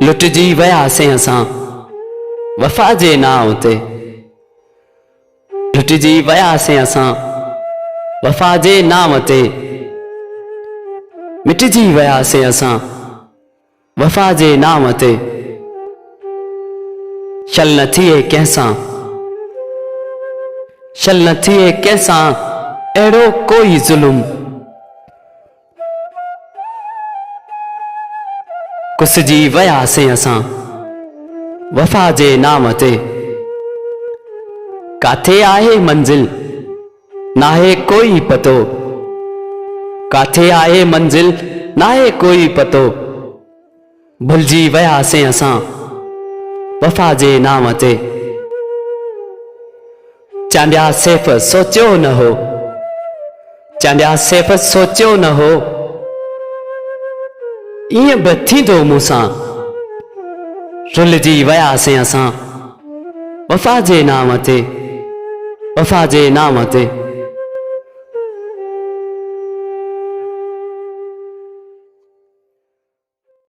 लुटजी वियासीं असां वफ़ा जे नाम ते, लुटजी वियासीं असां वफ़ा जे नाम ते, मिटजी वियासीं असां वफ़ा जे नाम ते। शल न थिए कंहिंसां, शल न थिए कंहिंसां अहिड़ो कोई ज़ुल्म, कुसजी वियासीं असां वफ़ा जे नाम ते। काथे आहे मंज़िल नाहे कोई पतो, काथे आहे मंज़िल नाहे कोई पतो, भुलिजी वियासीं असां वफ़ा जे नाम ते। चांडिया सैफ़ सोचियो न हो, चांडिया सैफ़ सोचियो न हो, ईअं बि थींदो मूंसां, रुलिजी वियासीं असां वफ़ा जे नाम ते, वफ़ा जे नाम ते।